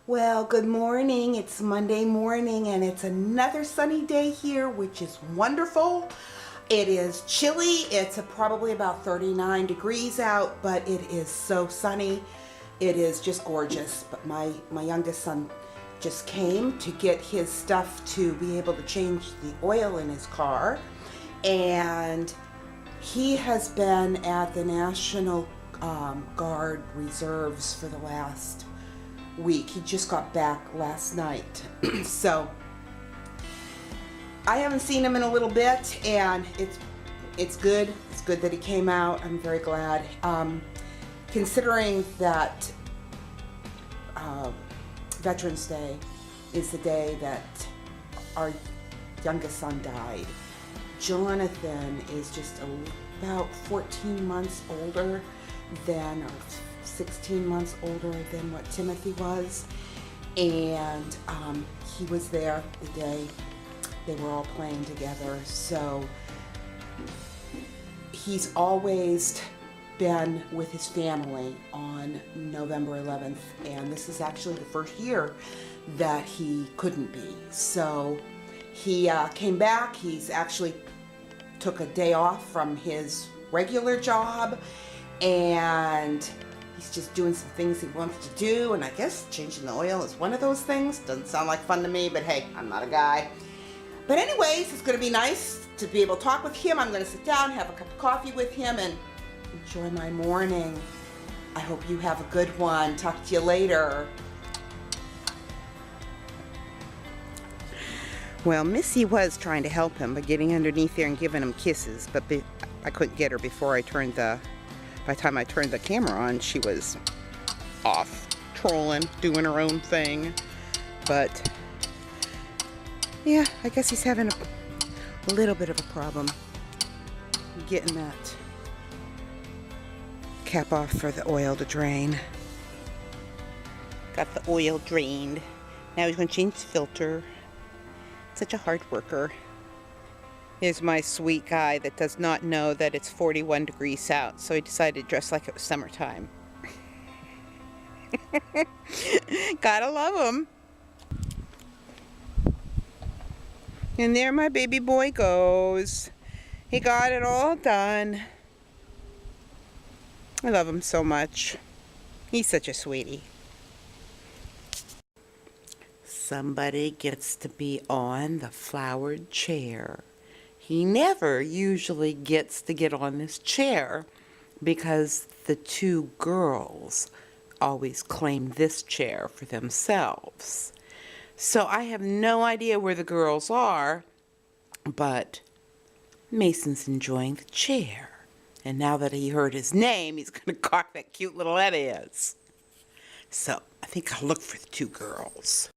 Well, good morning. It's Monday morning and it's another sunny day here, which is wonderful. It is chilly. It's probably about 39 degrees out, but it is so sunny. It is just gorgeous. But my youngest son just came to get his stuff to be able to change the oil in his car. And he has been at the National Guard Reserves for the last week. He just got back last night. So I haven't seen him in a little bit, and it's good. It's good that he came out. I'm very glad. Considering that Veterans Day is the day that our youngest son died. Jonathan is just about 14 months older than, or 16 months older than what Timothy was, and he was there the day they were all playing together. So he's always been with his family on November 11th, and this is actually the first year that he couldn't be. So he came back. He's actually took a day off from his regular job, and he's just doing some things he wants to do, and I guess changing the oil is one of those things. Doesn't sound like fun to me, but hey, I'm not a guy. But anyways, it's going to be nice to be able to talk with him. I'm going to sit down, have a cup of coffee with him, and enjoy my morning. I hope you have a good one. Talk to you later. Well, Missy was trying to help him by getting underneath there and giving him kisses, but I couldn't get her before I turned the... By the time I turned the camera on, she was off trolling, doing her own thing. But yeah, I guess he's having a little bit of a problem getting that cap off for the oil to drain. Got the oil drained. Now he's going to change the filter. Such a hard worker. Here's my sweet guy that does not know that it's 41 degrees out, so he decided to dress like it was summertime. Gotta love him. And there my baby boy goes. He got it all done. I love him so much. He's such a sweetie. Somebody gets to be on the flowered chair. He never usually gets to get on this chair because the two girls always claim this chair for themselves. So I have no idea where the girls are, but Mason's enjoying the chair. And now that he heard his name, he's going to cock that cute little head of his. So I think I'll look for the two girls.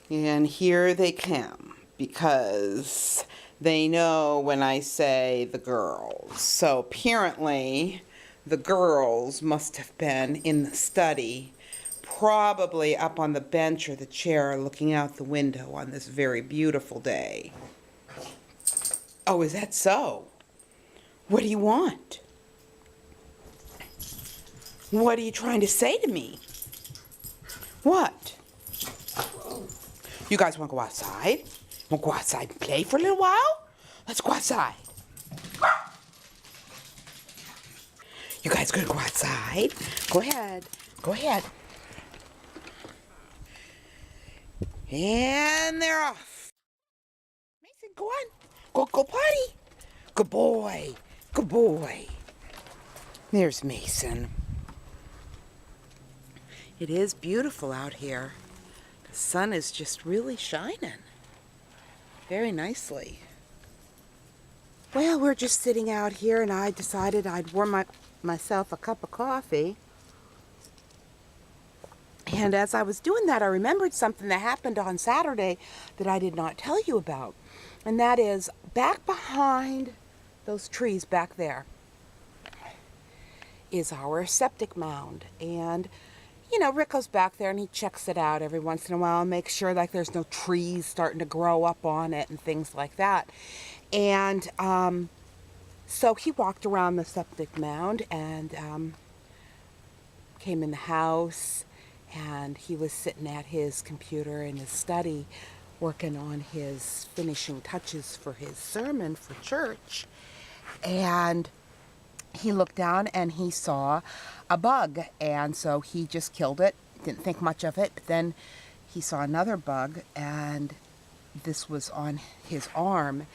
And here they come, because they know when I say the girls. So apparently the girls must have been in the study, probably up on the bench or the chair looking out the window on this very beautiful day. Oh, is that so? What do you want? What are you trying to say to me? What? You guys want to go outside? Want to go outside and play for a little while? Let's go outside. You guys gonna go outside? Go ahead. Go ahead. And they're off. Mason, go on. Go potty. Good boy. Good boy. There's Mason. It is beautiful out here. The sun is just really shining very nicely. Well, we're just sitting out here, and I decided I'd warm myself a cup of coffee. And as I was doing that, I remembered something that happened on Saturday that I did not tell you about. And that is, back behind those trees back there is our septic mound. And you know, Rick goes back there and he checks it out every once in a while and makes sure like there's no trees starting to grow up on it and things like that. And so he walked around the septic mound and came in the house, and he was sitting at his computer in his study working on his finishing touches for his sermon for church. And he looked down and he saw a bug, and so he just killed it. Didn't think much of it, but then he saw another bug, and this was on his arm,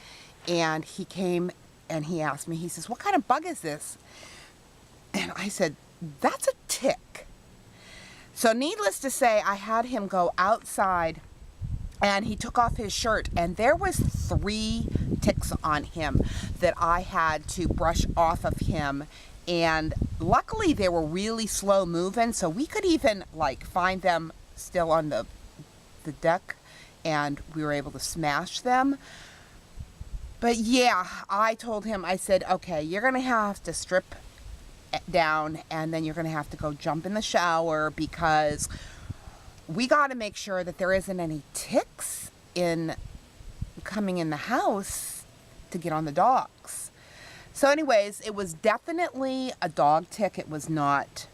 and he came and he asked me, he says, "What kind of bug is this?" And I said, "That's a tick." So needless to say, I had him go outside, and he took off his shirt, and there was 3 ticks on him that I had to brush off of him. And luckily they were really slow moving, so we could even like find them still on the deck, and we were able to smash them. But yeah, I told him, I said, "Okay, you're gonna have to strip down, and then you're gonna have to go jump in the shower, because we got to make sure that there isn't any ticks in coming in the house to get on the dogs." So anyways, it was definitely a dog tick. It was not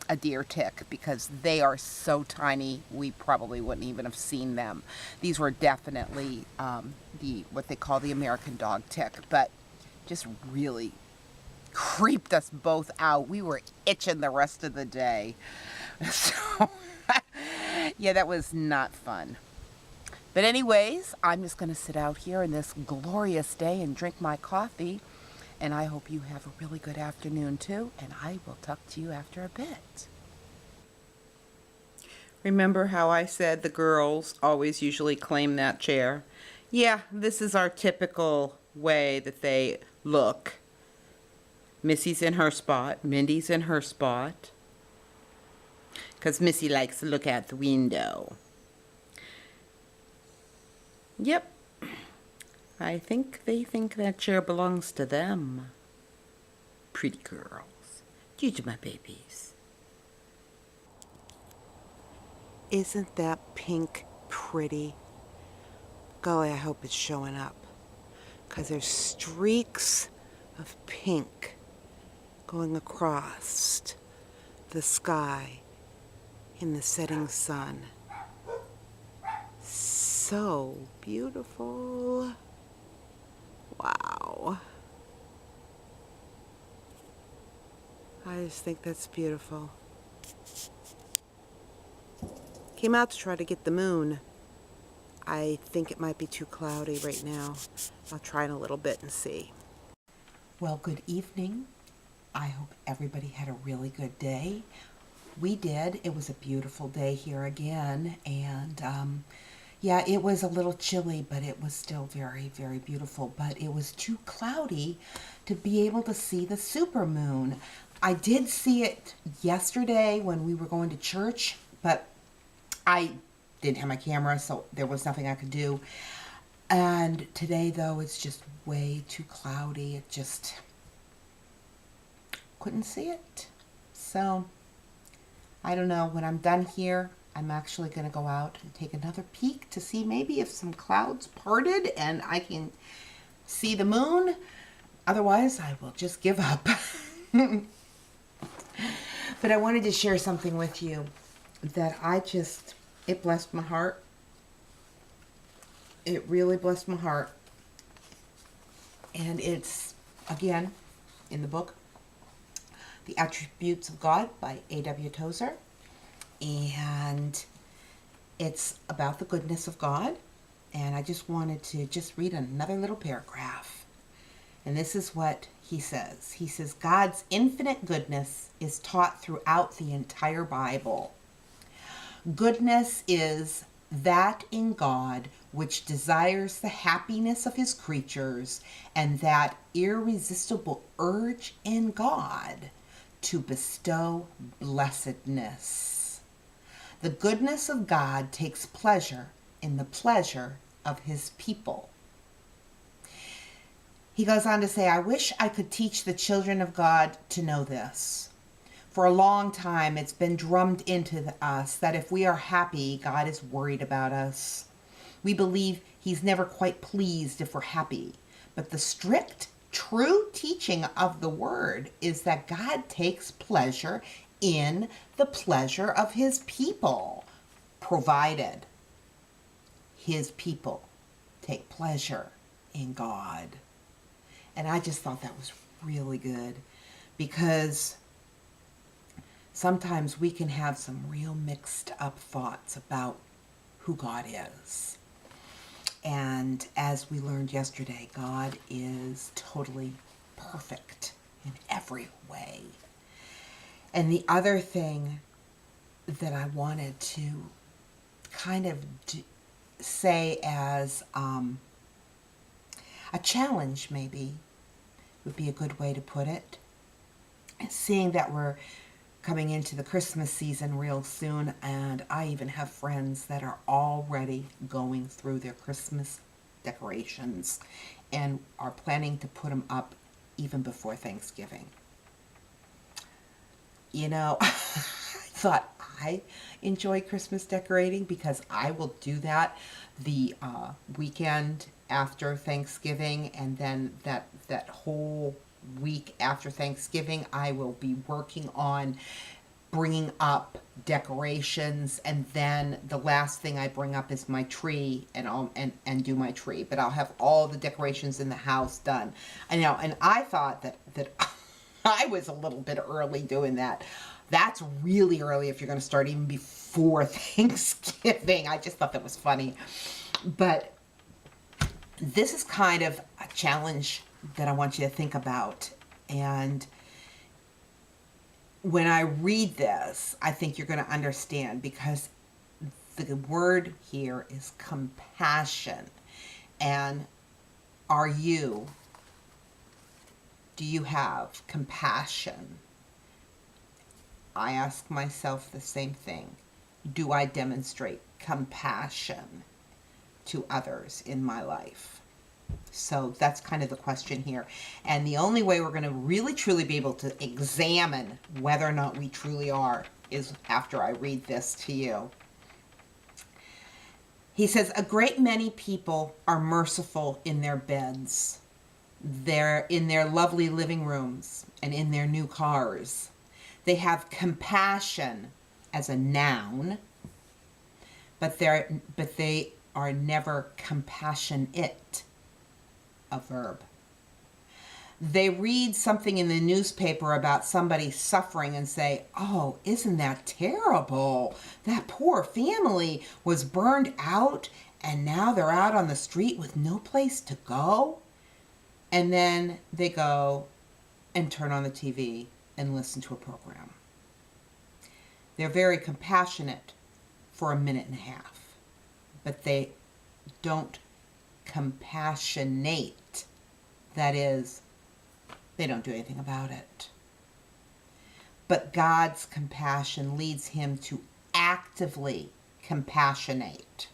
a deer tick, because they are so tiny we probably wouldn't even have seen them. These were definitely what they call the American dog tick, but just really creeped us both out. We were itching the rest of the day. So yeah, that was not fun. But anyways, I'm just going to sit out here in this glorious day and drink my coffee. And I hope you have a really good afternoon too. And I will talk to you after a bit. Remember how I said the girls always usually claim that chair? Yeah, this is our typical way that they look. Missy's in her spot. Mindy's in her spot, because Missy likes to look out the window. Yep. I think they think that chair belongs to them. Pretty girls. You do my babies. Isn't that pink pretty? Golly, I hope it's showing up, because there's streaks of pink going across the sky in the setting sun. So beautiful. Wow. I just think that's beautiful. Came out to try to get the moon. I think it might be too cloudy right now. I'll try in a little bit and see. Well, good evening. I hope everybody had a really good day. We did. It was a beautiful day here again, and yeah, it was a little chilly, but it was still very, very beautiful. But it was too cloudy to be able to see the supermoon. I did see it yesterday when we were going to church, but I didn't have my camera, so there was nothing I could do. And today, though, it's just way too cloudy. It just couldn't see it. So I don't know. When I'm done here, I'm actually going to go out and take another peek to see maybe if some clouds parted and I can see the moon. Otherwise, I will just give up. But I wanted to share something with you that it blessed my heart. It really blessed my heart. And it's, again, in the book, The Attributes of God by A.W. Tozer. And it's about the goodness of God. And I just wanted to just read another little paragraph. And this is what he says. He says, God's infinite goodness is taught throughout the entire Bible. Goodness is that in God which desires the happiness of his creatures, and that irresistible urge in God to bestow blessedness. The goodness of God takes pleasure in the pleasure of his people. He goes on to say, I wish I could teach the children of God to know this. For a long time, it's been drummed into us that if we are happy, God is worried about us. We believe he's never quite pleased if we're happy. But the strict, true teaching of the word is that God takes pleasure in the pleasure of his people, provided his people take pleasure in God. And I just thought that was really good, because sometimes we can have some real mixed up thoughts about who God is. And as we learned yesterday, God is totally perfect in every way. And the other thing that I wanted to kind of say as a challenge, maybe, would be a good way to put it. Seeing that we're coming into the Christmas season real soon, and I even have friends that are already going through their Christmas decorations and are planning to put them up even before Thanksgiving. You know, I thought I enjoy Christmas decorating because I will do that the weekend after Thanksgiving, and then that whole week after Thanksgiving I will be working on bringing up decorations, and then the last thing I bring up is my tree, and do my tree. But I'll have all the decorations in the house done. I know, and I thought that I was a little bit early doing that. That's really early if you're going to start even before Thanksgiving. I just thought that was funny. But this is kind of a challenge that I want you to think about. And when I read this, I think you're going to understand, because the word here is compassion. And do you have compassion? I ask myself the same thing. Do I demonstrate compassion to others in my life? So that's kind of the question here. And the only way we're going to really truly be able to examine whether or not we truly are is after I read this to you. He says, a great many people are merciful in their beds. They're in their lovely living rooms and in their new cars. They have compassion as a noun, but they are never compassionate, a verb. They read something in the newspaper about somebody suffering and say, oh, isn't that terrible? That poor family was burned out and now they're out on the street with no place to go. And then they go and turn on the TV and listen to a program. They're very compassionate for a minute and a half, but they don't m-pash-uh-neyt. That is, they don't do anything about it. But God's compassion leads him to actively compassionate.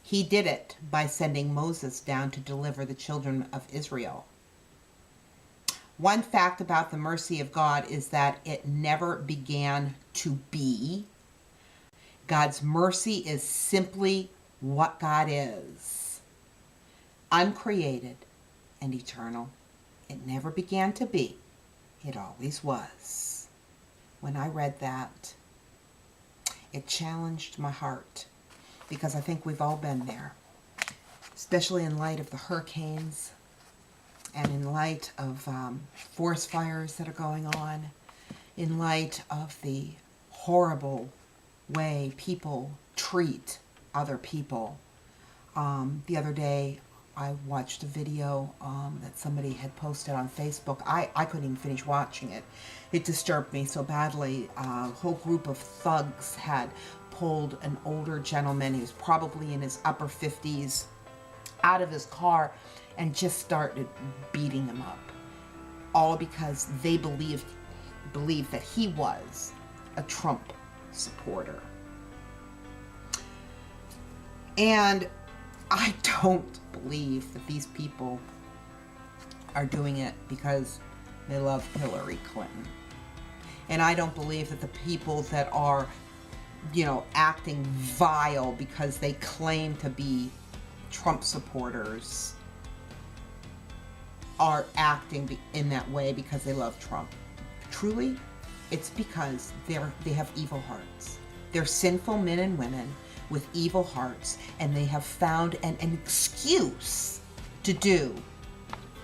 He did it by sending Moses down to deliver the children of Israel. One fact about the mercy of God is that it never began to be. God's mercy is simply what God is, uncreated and eternal. It never began to be. It always was. When I read that, it challenged my heart, because I think we've all been there, especially in light of the hurricanes and in light of forest fires that are going on, in light of the horrible way people treat other people. The other day, I watched a video that somebody had posted on Facebook. I couldn't even finish watching it. It disturbed me so badly. A whole group of thugs had pulled an older gentleman, he was probably in his upper 50s, out of his car and just started beating him up. All because they believed that he was a Trump supporter. And I don't believe that these people are doing it because they love Hillary Clinton. And I don't believe that the people that are, acting vile because they claim to be Trump supporters are acting in that way because they love Trump. Truly, It's because they have evil hearts. They're sinful men and women with evil hearts, and they have found an excuse to do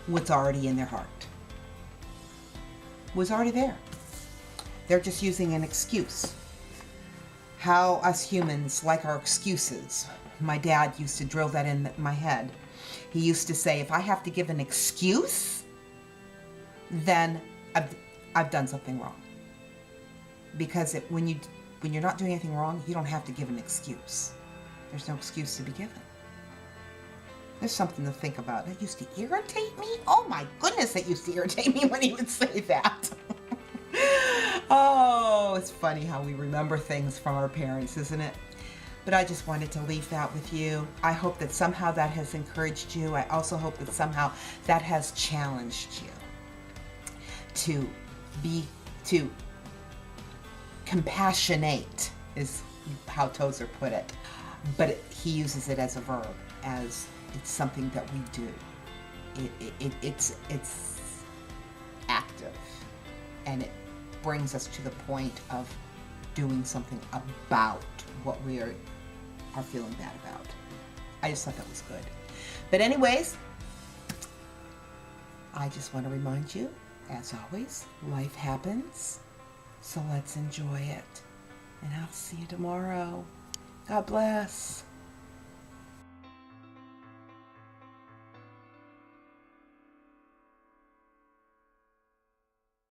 what's already in their heart. Was already there. They're just using an excuse. How us humans like our excuses. My dad used to drill that in my head. He used to say, if I have to give an excuse, then I've done something wrong. Because when you're not doing anything wrong, you don't have to give an excuse. There's no excuse to be given. There's something to think about. It used to irritate me. Oh my goodness, it used to irritate me when he would say that. Oh, it's funny how we remember things from our parents, isn't it? But I just wanted to leave that with you. I hope that somehow that has encouraged you. I also hope that somehow that has challenged you to m-pash-uh-neyt is how Tozer put it. But he uses it as a verb, as it's something that we do. It's active, and it brings us to the point of doing something about what we are feeling bad about. I just thought that was good. But anyways, I just want to remind you, as always, life happens, so let's enjoy it. And I'll see you tomorrow. God bless.